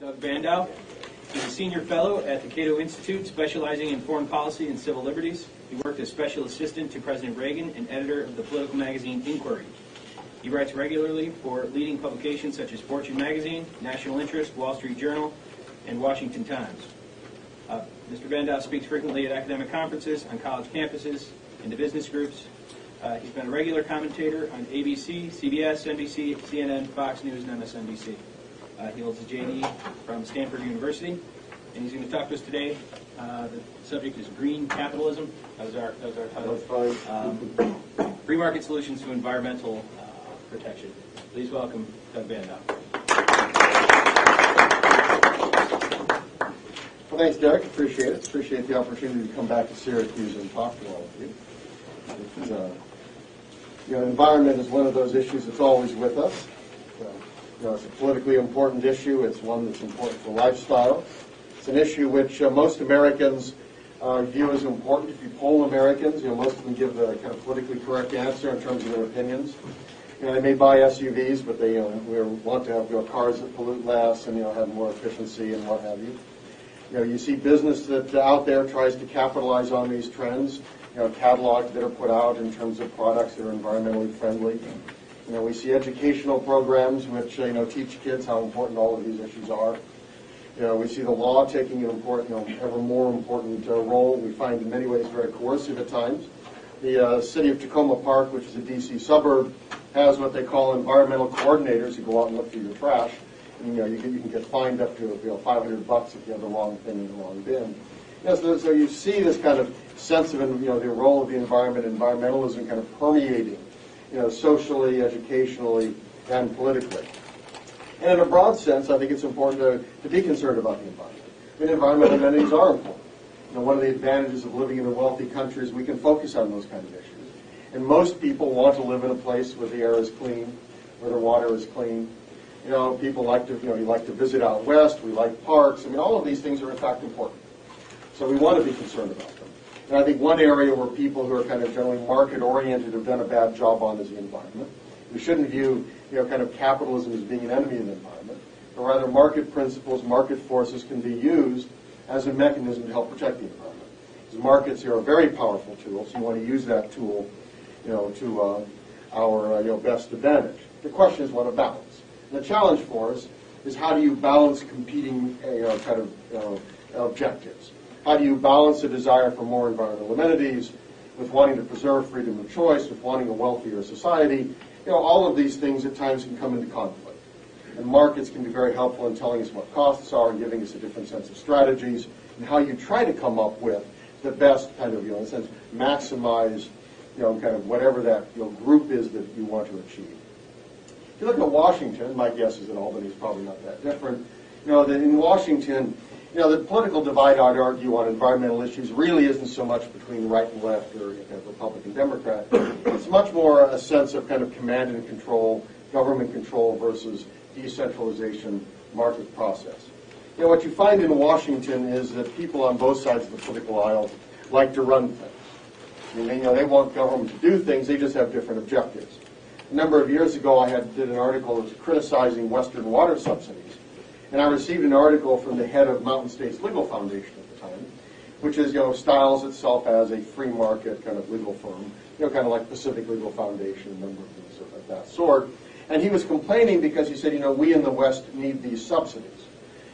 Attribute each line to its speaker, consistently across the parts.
Speaker 1: Doug Bandow. He's a senior fellow at the Cato Institute, specializing in foreign policy and civil liberties. He worked as special assistant to President Reagan and editor of the political magazine Inquiry. He writes regularly for leading publications such as Fortune Magazine, National Interest, Wall Street Journal, and Washington Times. Mr. Bandow speaks frequently at academic conferences, on college campuses, and to business groups. He's been a regular commentator on ABC, CBS, NBC, CNN, Fox News, and MSNBC. He holds a JD from Stanford University, and he's going to talk to us today. The subject is green capitalism. That was our title. Free market solutions to environmental protection. Please welcome Doug Bandow.
Speaker 2: Well, thanks, Doug. Appreciate it. Appreciate the opportunity to come back to Syracuse and talk to all of you. Environment is one of those issues that's always with us. It's a politically important issue. It's one that's important for lifestyle. It's an issue which most Americans view as important. If you poll Americans, most of them give the kind of politically correct answer in terms of their opinions. They may buy SUVs, but they want to have cars that pollute less and have more efficiency and what have you. You see business that out there tries to capitalize on these trends. Catalogs that are put out in terms of products that are environmentally friendly. We see educational programs which teach kids how important all of these issues are. We see the law taking an important, ever more important role. We find in many ways very coercive at times. The city of Tacoma Park, which is a D.C. suburb, has what they call environmental coordinators who go out and look through your trash. And, you can get fined up to $500 if you have the wrong thing in the wrong bin. So you see this kind of sense of the role of the environment, environmentalism kind of permeating, socially, educationally, and politically. And in a broad sense, I think it's important to be concerned about the environment. Environmental amenities are important. One of the advantages of living in a wealthy country is we can focus on those kind of issues. And most people want to live in a place where the air is clean, where the water is clean. People like to, you like to visit out west. We like parks. All of these things are in fact important. So we want to be concerned about them. And I think one area where people who are kind of generally market-oriented have done a bad job on is the environment. We shouldn't view, kind of capitalism as being an enemy of the environment, but rather market principles, market forces can be used as a mechanism to help protect the environment. Because markets are a very powerful tool, so you want to use that tool, to our best advantage. The question is one of balance. And the challenge for us is how do you balance competing objectives? How do you balance a desire for more environmental amenities with wanting to preserve freedom of choice, with wanting a wealthier society? All of these things at times can come into conflict. And markets can be very helpful in telling us what costs are and giving us a different sense of strategies and how you try to come up with the best kind of, in a sense, maximize, kind of whatever that group is that you want to achieve. If you look at Washington, my guess is that Albany is probably not that different. That in Washington, the political divide, I'd argue, on environmental issues really isn't so much between right and left or kind of Republican, Democrat. It's much more a sense of kind of command and control, government control versus decentralization, market process. What you find in Washington is that people on both sides of the political aisle like to run things. They want government to do things, they just have different objectives. A number of years ago, I did an article that was criticizing Western water subsidies. And I received an article from the head of Mountain States Legal Foundation at the time, which is, styles itself as a free market kind of legal firm, kind of like Pacific Legal Foundation, a number of things of that sort. And he was complaining because he said, we in the West need these subsidies.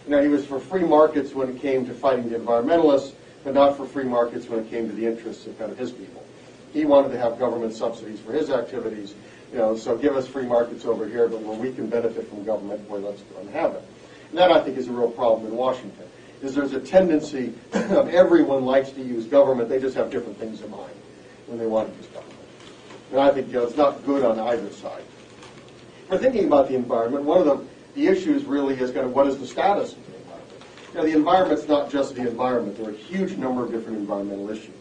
Speaker 2: He was for free markets when it came to fighting the environmentalists, but not for free markets when it came to the interests of kind of his people. He wanted to have government subsidies for his activities, so give us free markets over here, but where we can benefit from government, boy, let's go and have it. And that, I think, is a real problem in Washington, is there's a tendency of everyone likes to use government, they just have different things in mind when they want to use government. And I think it's not good on either side. We're thinking about the environment. One of the issues really is kind of what is the status of the environment. The environment's not just the environment. There are a huge number of different environmental issues.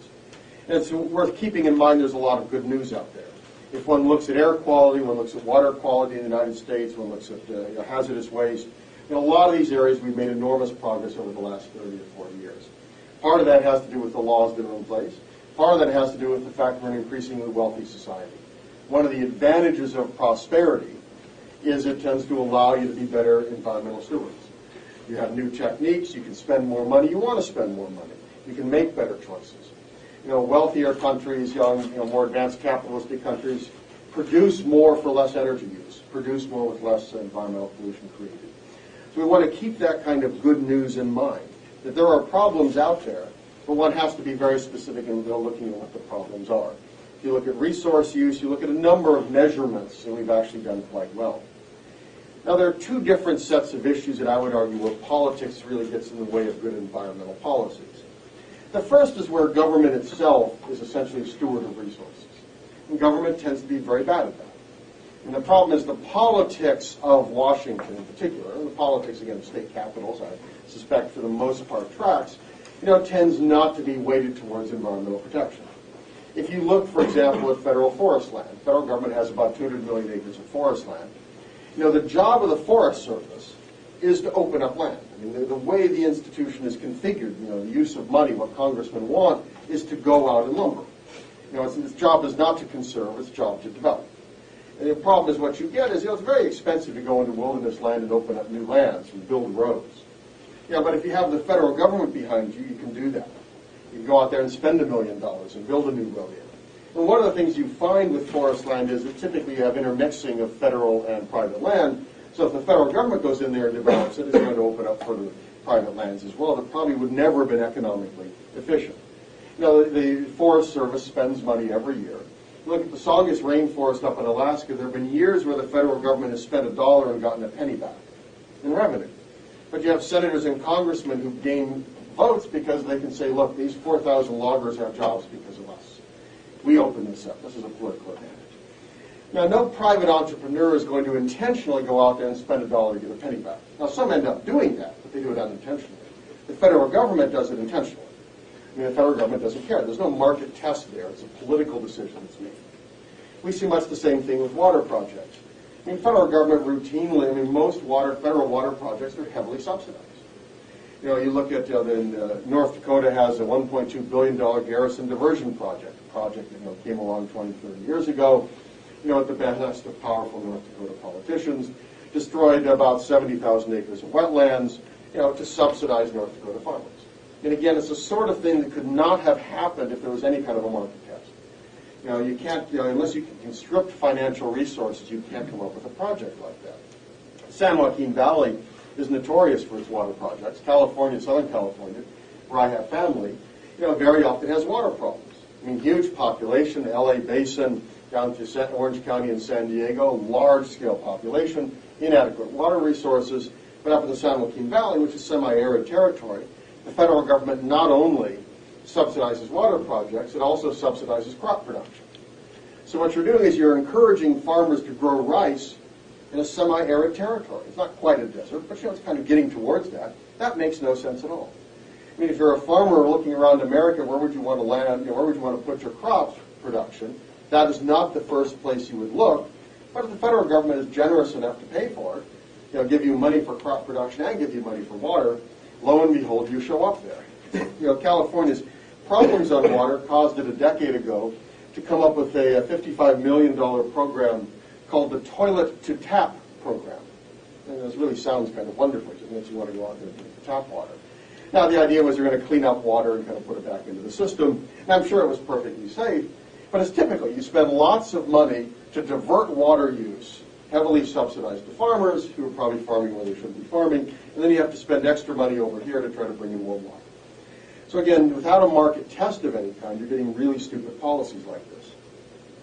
Speaker 2: And it's worth keeping in mind there's a lot of good news out there. If one looks at air quality, one looks at water quality in the United States, one looks at hazardous waste, in a lot of these areas, we've made enormous progress over the last 30 or 40 years. Part of that has to do with the laws that are in place. Part of that has to do with the fact we're an increasingly wealthy society. One of the advantages of prosperity is it tends to allow you to be better environmental stewards. You have new techniques, you can spend more money, you want to spend more money. You can make better choices. Wealthier countries, more advanced capitalistic countries, produce more for less energy use, produce more with less environmental pollution created. So we want to keep that kind of good news in mind, that there are problems out there, but one has to be very specific in looking at what the problems are. If you look at resource use, you look at a number of measurements, and we've actually done quite well. Now, there are two different sets of issues that I would argue where politics really gets in the way of good environmental policies. The first is where government itself is essentially a steward of resources. And government tends to be very bad at that. And the problem is the politics of Washington in particular, and the politics, again, of state capitals, I suspect for the most part tracks, tends not to be weighted towards environmental protection. If you look, for example, at federal forest land, the federal government has about 200 million acres of forest land. The job of the Forest Service is to open up land. I mean, the way the institution is configured, the use of money, what congressmen want, is to go out and lumber. Its job is not to conserve, its job to develop. And the problem is what you get is, it's very expensive to go into wilderness land and open up new lands and build roads. But if you have the federal government behind you, you can do that. You can go out there and spend $1 million and build a new road in. And one of the things you find with forest land is that typically you have intermixing of federal and private land. So if the federal government goes in there and develops it, it's going to open up further private lands as well that probably would never have been economically efficient. The Forest Service spends money every year. Look at the Saugus rainforest up in Alaska. There have been years where the federal government has spent $1 and gotten a penny back in revenue. But you have senators and congressmen who gain votes because they can say, look, these 4,000 loggers have jobs because of us. We opened this up. This is a political advantage. Now, no private entrepreneur is going to intentionally go out there and spend $1 to get a penny back. Now, some end up doing that, but they do it unintentionally. The federal government does it intentionally. The federal government doesn't care. There's no market test there. It's a political decision that's made. We see much the same thing with water projects. Federal government routinely, most federal water projects are heavily subsidized. You look at, North Dakota has a $1.2 billion garrison diversion project, a project that came along 20, 30 years ago, at the behest of powerful North Dakota politicians, destroyed about 70,000 acres of wetlands, to subsidize North Dakota farmers. And again, it's the sort of thing that could not have happened if there was any kind of a market test. You can't, unless you can construct financial resources, you can't come up with a project like that. San Joaquin Valley is notorious for its water projects. California, Southern California, where I have family, very often has water problems. Huge population, the LA Basin, down to Orange County and San Diego, large-scale population, inadequate water resources, but up in the San Joaquin Valley, which is semi-arid territory, the federal government not only subsidizes water projects, it also subsidizes crop production. So what you're doing is you're encouraging farmers to grow rice in a semi-arid territory. It's not quite a desert, but it's kind of getting towards that. That makes no sense at all. If you're a farmer looking around America, where would you want to land, where would you want to put your crop production? That is not the first place you would look. But if the federal government is generous enough to pay for it, give you money for crop production and give you money for water, lo and behold, you show up there. California's problems on water caused it a decade ago to come up with a $55 million program called the Toilet to Tap program. And this really sounds kind of wonderful. It just makes you want to go out there and drink the tap water. Now, the idea was they're going to clean up water and kind of put it back into the system. And I'm sure it was perfectly safe. But it's typical. You spend lots of money to divert water use, heavily subsidized to farmers who are probably farming where they shouldn't be farming, and then you have to spend extra money over here to try to bring in more water. So again, without a market test of any kind, you're getting really stupid policies like this.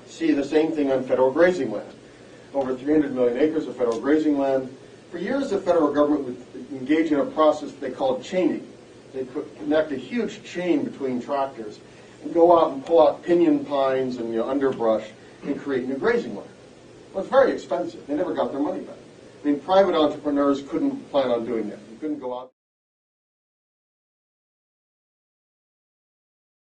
Speaker 2: See the same thing on federal grazing land. Over 300 million acres of federal grazing land. For years, the federal government would engage in a process they called chaining. They could connect a huge chain between tractors and go out and pull out pinyon pines and underbrush and create new grazing land. Well, it's very expensive. They never got their money back. Private entrepreneurs couldn't plan on doing that. You couldn't go out.